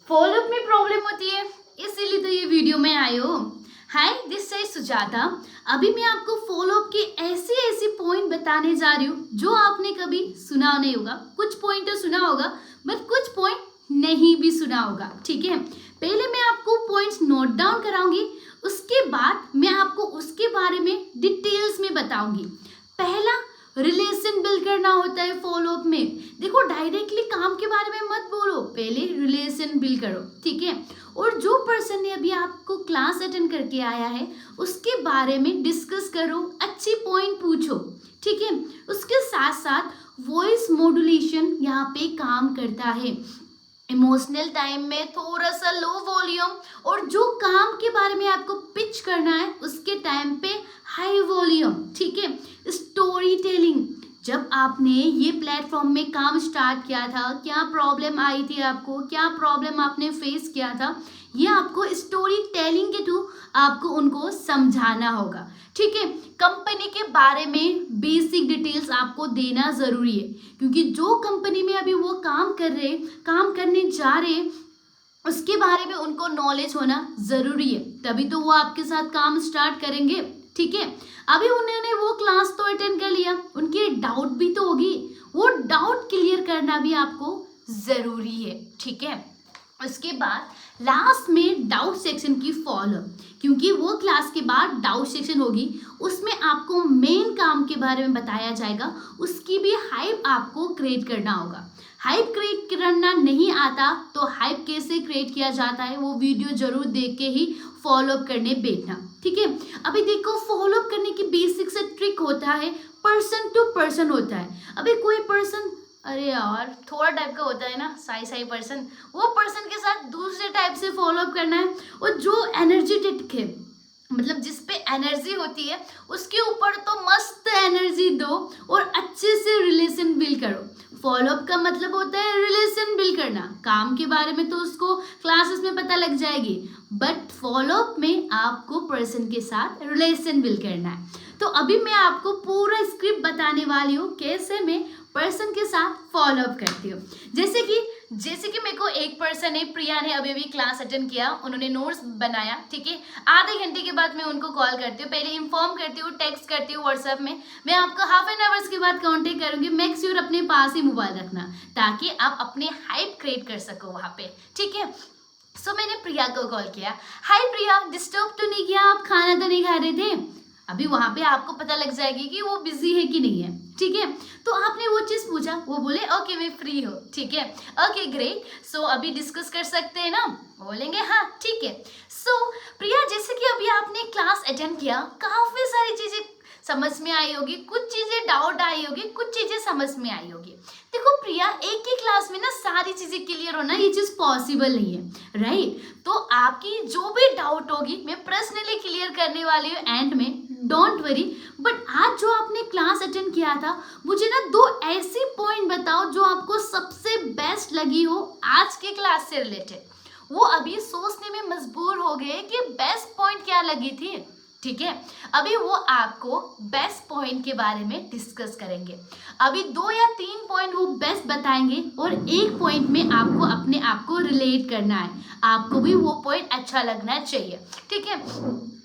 Follow up में problem होती है, इसीलिए तो ये वीडियो में आई हो। हाय, दिस इज सुजाता। अभी मैं आपको फॉलोअप के ऐसे ऐसे पॉइंट बताने जा रही हूँ जो आपने कभी सुना नहीं होगा। कुछ पॉइंट तो सुना होगा बट कुछ पॉइंट नहीं भी सुना होगा। ठीक है, पहले मैं आपको पॉइंट्स नोट डाउन कराऊंगी, उसके बाद मैं आपको उसके बारे में डिटेल्स में बताऊंगी। पहला, रिलेशन बिल्ड करना होता है फॉलोअप में। देखो, डायरेक्टली काम के बारे में मत बोलो, पहले रिलेशन बिल्ड करो। ठीक है, और जो पर्सन ने अभी आपको क्लास अटेंड करके आया है उसके बारे में डिस्कस करो, अच्छी पॉइंट पूछो। ठीक है, उसके साथ साथ वॉइस मॉड्यूलेशन यहाँ पे काम करता है। इमोशनल टाइम में थोड़ा सा लो वॉल्यूम, और जो काम के बारे में आपको पिच करना है उसके टाइम पे हाई वॉल्यूम। ठीक है, स्टोरी टेलिंग। जब आपने ये प्लेटफॉर्म में काम स्टार्ट किया था, क्या प्रॉब्लम आई थी आपको, क्या प्रॉब्लम आपने फेस किया था, ये आपको स्टोरी टेलिंग के थ्रू आपको उनको समझाना होगा। ठीक है, कंपनी के बारे में बेसिक डिटेल्स आपको देना ज़रूरी है, क्योंकि जो कंपनी में अभी वो काम करने जा रहे उसके बारे में उनको नॉलेज होना ज़रूरी है, तभी तो वो आपके साथ काम स्टार्ट करेंगे। ठीक है, अभी उन्होंने वो क्लास तो अटेंड कर लिया, उनके डाउट भी तो होगी, वो डाउट क्लियर करना भी आपको ज़रूरी है। ठीक है, उसके बाद लास्ट में डाउट सेक्शन की फॉलो, क्योंकि वो क्लास के बाद डाउट सेक्शन होगी, उसमें आपको मेन काम के बारे में बताया जाएगा, उसकी भी हाइप आपको क्रिएट करना होगा। हाइप क्रिएट करना नहीं आता तो हाइप कैसे क्रिएट किया जाता है वो वीडियो जरूर देख के ही फॉलोअप करने बैठना। ठीक है, अभी देखो, फॉलोअप करने की बेसिक से ट्रिक होता है, पर्सन टू पर्सन होता है। अभी कोई पर्सन, अरे यार, थोड़ा टाइप का होता है ना, साई पर्सन, वो पर्सन के साथ दूसरे टाइप से फॉलोअप करना है। और जो एनर्जेटिक है, मतलब जिस पे एनर्जी होती है, उसके ऊपर तो मस्त एनर्जी दो और अच्छे से रिलेशन बिल्ड करो। फॉलोअप का मतलब होता है रिलेशन बिल्ड करना। काम के बारे में तो उसको क्लासेस में पता लग जाएगी, बट फॉलोअप में आपको पर्सन के साथ रिलेशन बिल्ड करना है। तो अभी मैं आपको पूरा स्क्रिप्ट बताने वाली हूँ कैसे मैं पर्सन के साथ फॉलोअप करती हूँ। जैसे कि मेरे को एक पर्सन है, प्रिया ने अभी क्लास अटेंड किया, उन्होंने नोट्स बनाया। ठीक है, आधे घंटे के बाद मैं उनको कॉल करती हूँ, पहले इन्फॉर्म करती हूँ, टेक्स्ट करती हूँ व्हाट्सएप में। मैं आपको हाफ एन आवर्स के बाद कांटेक्ट करूँगी। मेक श्योर अपने पास ही मोबाइल रखना, ताकि आप अपने हाइप क्रिएट कर सको वहाँ पे। ठीक है, सो मैंने प्रिया को कॉल किया। हाय प्रिया, डिस्टर्ब तो नहीं किया? आप खाना तो नहीं खा रहे थे? अभी वहां पे आपको पता लग जाएगी कि वो बिजी है कि नहीं है। ठीक है, तो आपने वो चीज पूछा, वो बोले ओके मैं फ्री हूँ। ठीक है, ओके ग्रेट, सो अभी डिस्कस कर सकते हैं ना? बोलेंगे हाँ ठीक है। सो प्रिया, जैसे कि अभी आपने क्लास अटेंड किया, काफी सारी चीजें समझ में आई होगी, कुछ चीजें डाउट आई होगी, कुछ चीजें समझ में आई होगी। देखो प्रिया, एक ही क्लास में ना सारी चीजें क्लियर होना ये चीज पॉसिबल नहीं है, राइट? तो आपकी जो भी डाउट होगी मैं पर्सनली क्लियर करने वाली हूँ एंड में, डोंट वरी। बट आज जो आपने क्लास अटेंड किया था, मुझे ना दो ऐसी पॉइंट बताओ जो आपको सबसे बेस्ट लगी हो आज के क्लास से रिलेटेड। वो अभी सोचने में मजबूर हो गए कि बेस्ट पॉइंट क्या लगी थी। ठीक है, अभी वो आपको बेस्ट पॉइंट के बारे में डिस्कस करेंगे। अभी 2 या 3 पॉइंट वो बेस्ट बताएंगे और एक पॉइंट में आपको अपने आप को रिलेट करना है, आपको भी वो पॉइंट अच्छा लगना चाहिए। ठीक है,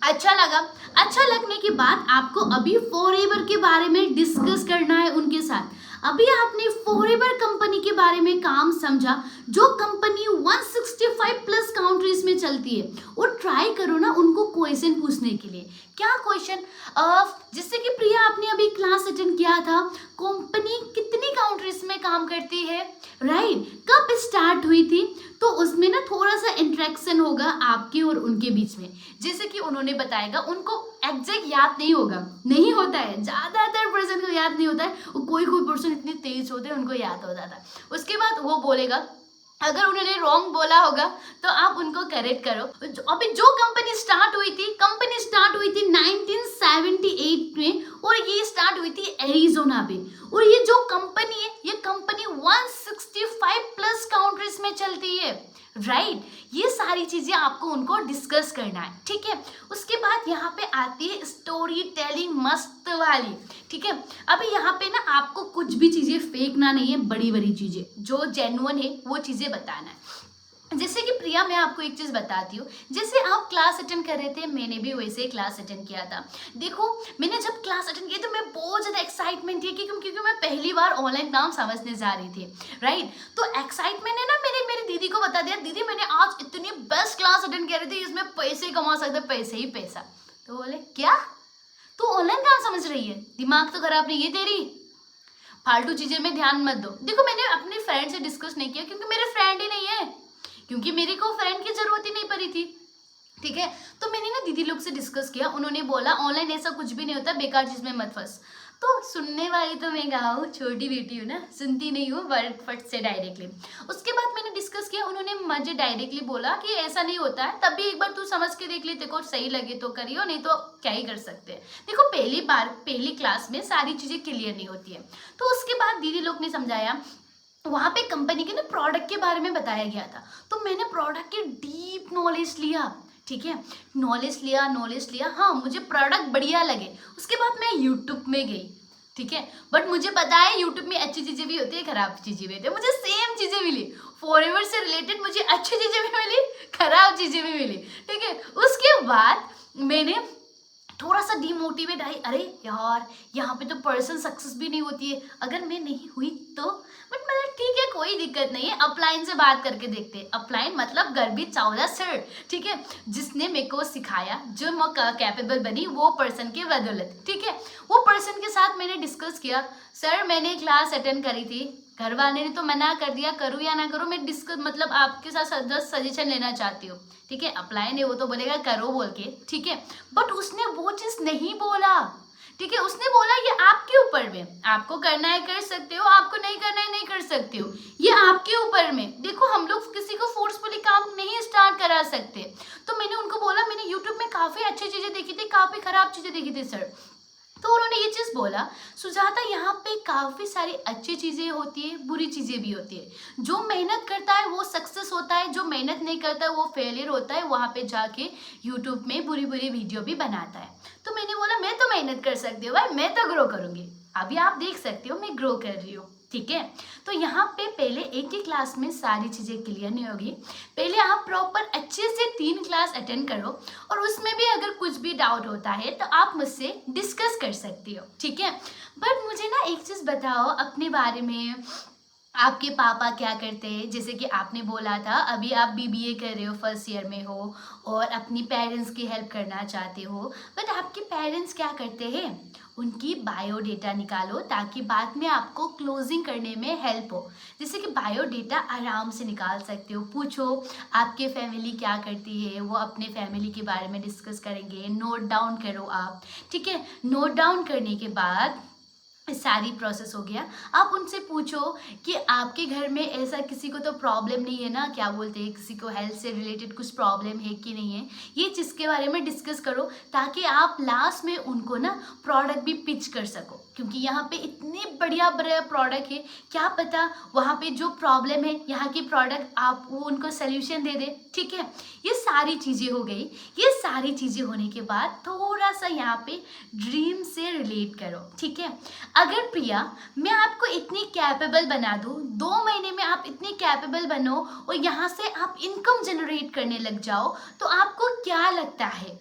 अच्छा लगा, अच्छा लगने के बाद आपको अभी फॉरएवर के बारे में डिस्कस करना है उनके साथ। अभी आपने फॉरएवर कंपनी के बारे में काम समझा, जो कंपनी 165 प्लस कंट्रीज में चलती है, और ट्राई करो ना उनको क्वेश्चन पूछने के लिए। क्या क्वेश्चन? जिससे कि प्रिया आपने अभी क्लास अटेंड किया था, कंपनी कितनी कंट्रीज में काम करती है, राइट? कब स्टार्ट हुई थी? तो उसमें ना थोड़ा सा इंटरेक्शन होगा आपके और उनके बीच में। जैसे कि उन्होंने बताएगा, उनको एग्जैक्ट याद नहीं होगा, नहीं होता है, ज़्यादातर पर्सन को याद नहीं होता है, और कोई कोई पर्सन इतने तेज होते हैं उनको याद हो जाता है। उसके बाद वो बोलेगा, अगर उन्होंने रॉन्ग बोला होगा तो आप उनको करेक्ट करो। अभी जो कंपनी स्टार्ट हुई थी 1978 में, और ये स्टार्ट हुई थी एरिजोना पे। और ये जो कंपनी है, ये कंपनी 165 प्लस कंट्रीज में चलती है, राइट? ये सारी चीजें आपको उनको डिस्कस करना है। ठीक है, उसके बाद यहाँ पे आती है स्टोरी टेलिंग मस्त वाली। ठीक है, अभी यहाँ पे ना आपको कुछ भी चीजें फेंकना नहीं है, बड़ी बड़ी चीजें जो जेन्युइन है वो चीजें बताना है। जैसे कि प्रिया मैं आपको एक चीज़ बताती हूँ, जैसे आप क्लास अटेंड कर रहे थे मैंने भी वैसे ही क्लास अटेंड किया था। देखो मैंने जब क्लास अटेंड किया तो मैं बहुत ज़्यादा एक्साइटमेंट थी क्योंकि मैं पहली बार ऑनलाइन काम समझने जा रही थी, राइट। तो एक्साइटमेंट ने ना मेरी दीदी को बता दिया, दीदी मैंने आज इतनी बेस्ट क्लास अटेंड कर रही थी, इसमें पैसे कमा सकते, पैसे ही पैसा। तो बोले क्या तू ऑनलाइन काम समझ रही है, दिमाग तो खराब नहीं है तेरी, फालतू चीजें में ध्यान मत दो। देखो मैंने अपने फ्रेंड से डिस्कस नहीं किया क्योंकि मेरे फ्रेंड ही नहीं है, क्योंकि मेरे को फ्रेंड की जरूरत ही नहीं पड़ी थी, ठीक है। तो मैंने ना दीदी लोग से डिस्कस किया, उन्होंने बोला ऑनलाइन ऐसा कुछ भी नहीं होता, बेकार चीज में मत फंस। तो सुनने वाली तो मैं कहा हूँ, छोटी बेटी हूँ ना, सुनती नहीं हूँ वर्ड फट से डायरेक्टली। उसके बाद मैंने डिस्कस किया, उन्होंने मुझे डायरेक्टली बोला कि ऐसा नहीं होता है, तब भी एक बार तू समझ के देख ले, तेरे को सही लगे तो करियो, नहीं तो क्या ही कर सकते हैं। देखो पहली क्लास में सारी चीज़ें क्लियर नहीं होती है। तो उसके बाद दीदी लोग ने समझाया, वहाँ पे कंपनी के ना प्रोडक्ट के बारे में बताया गया था, तो मैंने प्रोडक्ट के डीप नॉलेज लिया, ठीक है। नॉलेज लिया, हाँ मुझे प्रोडक्ट बढ़िया लगे। उसके बाद मैं यूट्यूब में गई, ठीक है। बट मुझे पता है यूट्यूब में अच्छी चीज़ें भी होती है, खराब चीज़ें भी होती है, मुझे सेम चीज़ें मिली, फॉरएवर से रिलेटेड मुझे अच्छी चीज़ें भी मिली, खराब चीज़ें भी मिली, ठीक है। उसके बाद मैंने थोड़ा सा डिमोटिवेट आई, अरे यार यहाँ पे तो पर्सन सक्सेस भी नहीं होती है, अगर मैं नहीं हुई तो। बट मतलब ठीक है कोई दिक्कत नहीं है, अपलाइन से बात करके देखते हैं। अपलाइन मतलब गर्बित चावला सर, ठीक है, जिसने मेरे को सिखाया, जो मैं कैपेबल बनी वो पर्सन के बदौलत, ठीक है। वो पर्सन के साथ मैंने डिस्कस किया, सर मैंने क्लास अटेंड करी थी, घर वाले ने तो मना कर दिया, करूँ या ना करूँ, मैं डिस्कस मतलब आपके साथ जस्ट सजेशन लेना चाहती हूँ, ठीक है। अप्लाई नहीं, वो तो बोलेगा करो बोल के, ठीक है। बट उसने वो चीज़ नहीं बोला, ठीक है। उसने बोला ये आपके ऊपर में, आपको करना है कर सकते हो, आपको नहीं करना है नहीं कर सकते हो, ये आपके ऊपर में। देखो हम लोग किसी को फोर्सफुली काम नहीं स्टार्ट करा सकते। तो मैंने उनको बोला मैंने यूट्यूब में काफ़ी अच्छी चीज़ें देखी थी, काफ़ी खराब चीज़ें देखी थी सर। तो उन्होंने ये चीज़ बोला, सुजाता यहाँ पे काफ़ी सारी अच्छी चीज़ें होती है, बुरी चीज़ें भी होती है। जो मेहनत करता है वो सक्सेस होता है, जो मेहनत नहीं करता है वो फेलियर होता है, वहाँ पे जाके यूट्यूब में बुरी बुरी वीडियो भी बनाता है। तो मैंने बोला मैं तो मेहनत कर सकती हूँ भाई, मैं तो ग्रो करूँगी, अभी आप देख सकते हो मैं ग्रो कर रही हूँ, ठीक है। तो यहाँ पे पहले एक ही क्लास में सारी चीज़ें क्लियर नहीं होगी, पहले आप प्रॉपर अच्छे से 3 क्लास अटेंड करो, और उसमें भी अगर कुछ भी डाउट होता है तो आप मुझसे डिस्कस कर सकती हो, ठीक है। बट मुझे ना एक चीज़ बताओ अपने बारे में, आपके पापा क्या करते हैं? जैसे कि आपने बोला था अभी आप बीबीए कर रहे हो, फर्स्ट ईयर में हो और अपनी पेरेंट्स की हेल्प करना चाहते हो, बट आपके पेरेंट्स क्या करते हैं? उनकी बायोडेटा निकालो ताकि बाद में आपको क्लोजिंग करने में हेल्प हो। जैसे कि बायोडेटा आराम से निकाल सकते हो, पूछो आपके फैमिली क्या करती है, वो अपने फैमिली के बारे में डिस्कस करेंगे, नोट डाउन करो आप, ठीक है। नोट डाउन करने के बाद सारी प्रोसेस हो गया, आप उनसे पूछो कि आपके घर में ऐसा किसी को तो प्रॉब्लम नहीं है ना, क्या बोलते हैं, किसी को हेल्थ से रिलेटेड कुछ प्रॉब्लम है कि नहीं है, ये चीज़ के बारे में डिस्कस करो ताकि आप लास्ट में उनको ना प्रोडक्ट भी पिच कर सको। क्योंकि यहाँ पे इतने बढ़िया बढ़िया प्रोडक्ट है, क्या पता वहाँ पे जो प्रॉब्लम है यहाँ की प्रोडक्ट आप वो उनको सोल्यूशन दे दे, ठीक है। ये सारी चीज़ें हो गई, ये सारी चीज़ें होने के बाद थोड़ा सा यहाँ पे ड्रीम से रिलेट करो, ठीक है। अगर प्रिया मैं आपको इतनी कैपेबल बना दूँ, 2 महीने में आप इतनी कैपेबल बनो और यहाँ से आप इनकम जनरेट करने लग जाओ, तो आपको क्या लगता है,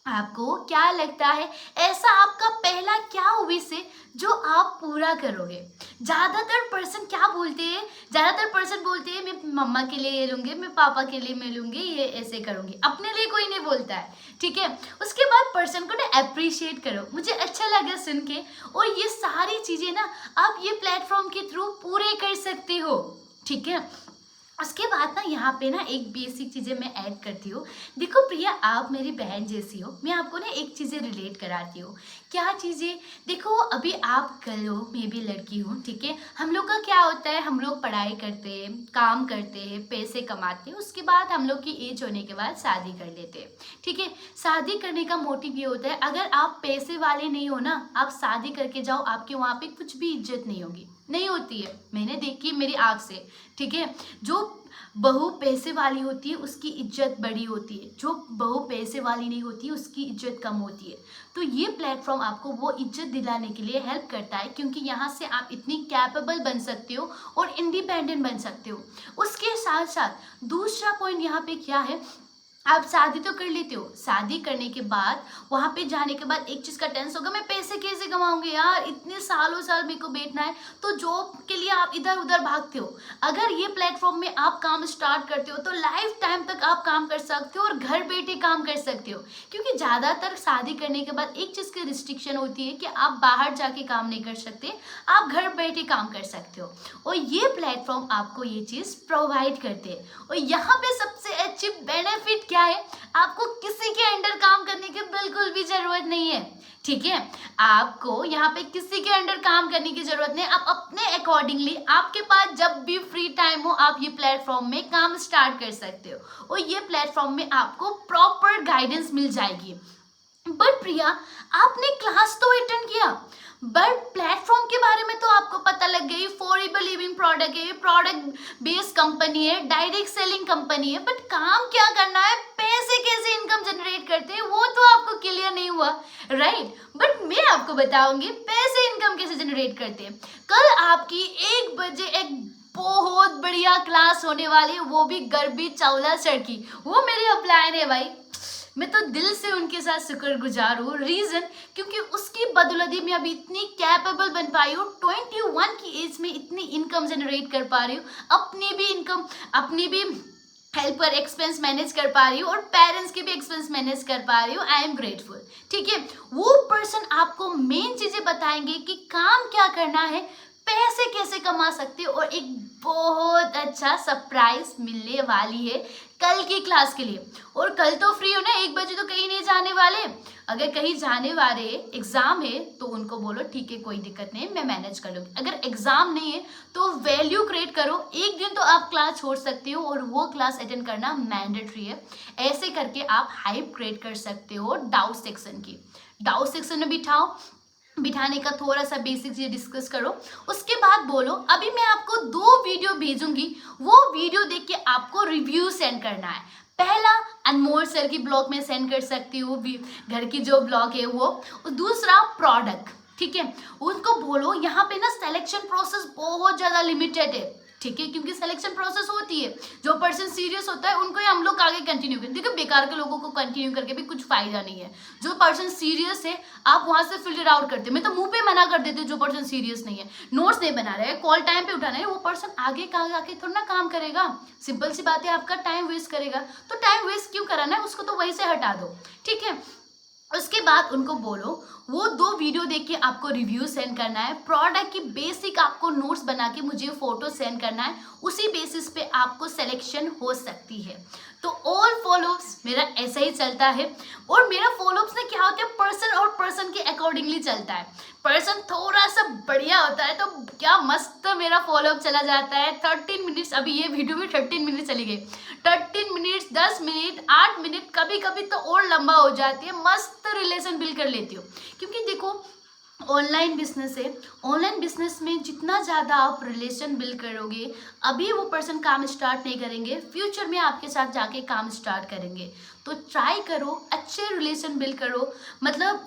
आपको क्या लगता है ऐसा आपका पहला क्या विश है जो आप पूरा करोगे? ज़्यादातर पर्सन क्या बोलते हैं, ज़्यादातर पर्सन बोलते हैं मैं मम्मा के लिए ये लूँगी, मैं पापा के लिए मैं लूँगी, ये ऐसे करूँगी, अपने लिए कोई नहीं बोलता है, ठीक है। उसके बाद पर्सन को ना अप्रिशिएट करो, मुझे अच्छा लगा सुन के, और ये सारी चीज़ें ना आप ये प्लेटफॉर्म के थ्रू पूरे कर सकते हो, ठीक है। उसके बाद ना यहाँ पे ना एक बेसिक चीज़ें मैं ऐड करती हूँ। देखो प्रिया आप मेरी बहन जैसी हो, मैं आपको ना एक चीज़ें रिलेट कराती हूँ। क्या चीज़ें? देखो अभी आप गर्ल हो, मैं भी लड़की हूँ, ठीक है। हम लोग का क्या होता है, हम लोग पढ़ाई करते हैं, काम करते हैं, पैसे कमाते हैं, उसके बाद हम लोग की एज होने के बाद शादी कर लेते हैं, ठीक है। शादी करने का मोटिव ये होता है, अगर आप पैसे वाले नहीं हो ना, आप शादी करके जाओ, आपके वहाँ पे कुछ भी इज्जत नहीं होगी, नहीं होती है, मैंने देखी मेरी आँख से, ठीक है। जो बहू पैसे वाली होती है उसकी इज्जत बड़ी होती है, जो बहू पैसे वाली नहीं होती है उसकी इज्जत कम होती है। तो ये प्लेटफॉर्म आपको वो इज्जत दिलाने के लिए हेल्प करता है, क्योंकि यहाँ से आप इतनी कैपेबल बन सकते हो और इंडिपेंडेंट बन सकते हो। उसके साथ साथ दूसरा पॉइंट यहाँ पे क्या है, आप शादी तो कर लेते हो, शादी करने के बाद वहाँ पे जाने के बाद एक चीज़ का टेंस होगा, मैं पैसे कैसे कमाऊंगी यार, इतने सालों साल मेरे को बैठना है। तो जॉब के लिए आप इधर उधर भागते हो। अगर ये प्लेटफॉर्म में आप काम स्टार्ट करते हो तो लाइफ टाइम तक आप काम कर सकते हो और घर बैठे काम कर सकते हो, क्योंकि ज़्यादातर शादी करने के बाद एक चीज़ की रिस्ट्रिक्शन होती है कि आप बाहर जाके काम नहीं कर सकते, आप घर बैठे काम कर सकते हो। और ये प्लेटफॉर्म आपको ये चीज़ प्रोवाइड करते हैं। और यहाँ पे सबसे अच्छी बेनिफिट क्या है, आपको किसी के अंडर काम करने की बिल्कुल भी जरूरत नहीं है। ठीक है, आपको यहाँ पे किसी के अंडर काम करने की जरूरत नहीं, आप अपने अकॉर्डिंगली, आपके पास जब भी फ्री टाइम हो आप ये प्लेटफॉर्म में काम स्टार्ट कर सकते हो और ये प्लेटफॉर्म में आपको प्रॉपर गाइडेंस मिल जाएगी। बट प्रिया, आपने क्लास तो अटेंड किया, बट प्लेटफॉर्म के बारे में तो आपको पता लग गई, फॉरएवर लिविंग प्रोडक्ट है, प्रोडक्ट बेस्ड कंपनी है, डायरेक्ट सेलिंग कंपनी है, बट काम क्या करना है, पैसे कैसे इनकम जनरेट करते हैं, वो तो आपको क्लियर नहीं हुआ, राइट? बट मैं आपको बताऊंगी पैसे इनकम कैसे जनरेट करते हैं। कल आपकी 1 बजे एक बहुत बढ़िया क्लास होने वाली है, वो भी गर्भी चावला सर की, वो मेरी अपलाइन है भाई। मैं तो दिल से उनके साथ शुक्रगुजार हूँ। रीज़न, क्योंकि उसकी बदौलत मैं अभी इतनी कैपेबल बन पाई हूँ, 21 की एज में इतनी इनकम जनरेट कर पा रही हूँ, अपनी भी इनकम, अपनी भी हेल्प पर एक्सपेंस मैनेज कर पा रही हूँ और पेरेंट्स के भी एक्सपेंस मैनेज कर पा रही हूँ। I am grateful. ठीक है, वो पर्सन आपको मेन चीज़ें बताएंगे कि काम क्या करना है, पैसे कैसे कमा सकते हो, और एक बहुत अच्छा सरप्राइज मिलने वाली है कल की क्लास के लिए। और कल तो फ्री हो ना, 1 बजे तो कहीं नहीं जाने वाले। अगर कहीं जाने वाले, एग्जाम है तो उनको बोलो ठीक है कोई दिक्कत नहीं, मैं मैनेज कर लूँगी। अगर एग्जाम नहीं है तो वैल्यू क्रिएट करो, एक दिन तो आप क्लास छोड़ सकते हो और वो क्लास अटेंड करना मैंडेटरी है। ऐसे करके आप हाइप क्रिएट कर सकते हो डाउट सेक्शन की। डाउट सेक्शन में बिठाने का थोड़ा सा बेसिक चीज़ डिस्कस करो, उसके बाद बोलो अभी मैं आपको 2 वीडियो भेजूंगी, वो वीडियो देख के आपको रिव्यू सेंड करना है। पहला अनमोल सर की ब्लॉग में सेंड कर सकती हूँ, घर की जो ब्लॉग है वो, और दूसरा प्रोडक्ट। ठीक है, उनको बोलो यहाँ पे ना सिलेक्शन प्रोसेस बहुत ज़्यादा लिमिटेड है। ठीक है, क्योंकि सिलेक्शन प्रोसेस होती है, जो पर्सन सीरियस होता है उनको ही हम लोग आगे कंटिन्यू करें। देखिए, बेकार के लोगों को कंटिन्यू करके भी कुछ फायदा नहीं है। जो पर्सन सीरियस है आप वहां से फिल्टर आउट करते हो। मैं तो मुंह पे मना कर देती हूँ, जो पर्सन सीरियस नहीं है, नोट्स नहीं बना रहे हैं, कॉल टाइम पे उठाना है, वो पर्सन आगे थोड़ा ना काम करेगा। सिंपल सी बात है, आपका टाइम वेस्ट करेगा। तो टाइम वेस्ट क्यों कराना है, उसको तो वहीं से हटा दो। ठीक है, उसके बाद उनको बोलो वो 2 वीडियो देख के आपको रिव्यू सेंड करना है, प्रोडक्ट की बेसिक आपको नोट्स बना के मुझे फोटो सेंड करना है, उसी बेसिस पे आपको सिलेक्शन हो सकती है। तो ऑल फॉलोअप्स मेरा ऐसा ही चलता है, और मेरा फॉलोअप्स में क्या होता है, पर्सन और पर्सन के अकॉर्डिंगली चलता है। पर्सन थोड़ा सा बढ़िया होता है तो क्या मस्त मेरा फॉलोअप चला जाता है। 13 मिनट्स, अभी ये वीडियो में 13 मिनट चली गई, 13 मिनट्स, 10 मिनट, 8 मिनट, कभी कभी तो और लंबा हो जाती है। मस्त रिलेशन बिल्ड कर लेती हो, क्योंकि देखो ऑनलाइन बिजनेस है, ऑनलाइन बिजनेस में जितना ज़्यादा आप रिलेशन बिल्ड करोगे, अभी वो पर्सन काम स्टार्ट नहीं करेंगे, फ्यूचर में आपके साथ जाके काम स्टार्ट करेंगे। तो ट्राई करो, अच्छे रिलेशन बिल्ड करो, मतलब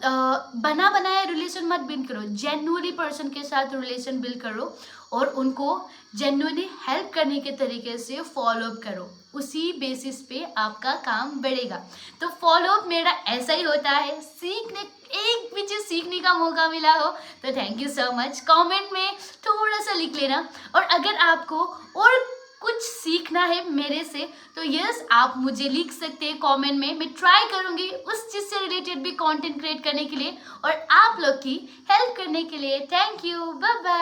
बना बनाया रिलेशन मत बिल्ड करो, जेन्युइनली पर्सन के साथ रिलेशन बिल्ड करो और उनको जेन्युइनली हेल्प करने के तरीके से फॉलोअप करो, उसी बेसिस पे आपका काम बढ़ेगा। तो फॉलोअप मेरा ऐसा ही होता है, एक भी चीज़ सीखने का मौका मिला हो तो thank you so much. Comment में थोड़ा सा लिख लेना, और अगर आपको और कुछ सीखना है मेरे से तो यस, आप मुझे लिख सकते हैं कमेंट में। मैं ट्राई करूँगी उस चीज़ से रिलेटेड भी कंटेंट क्रिएट करने के लिए और आप लोग की हेल्प करने के लिए। Thank you, bye bye.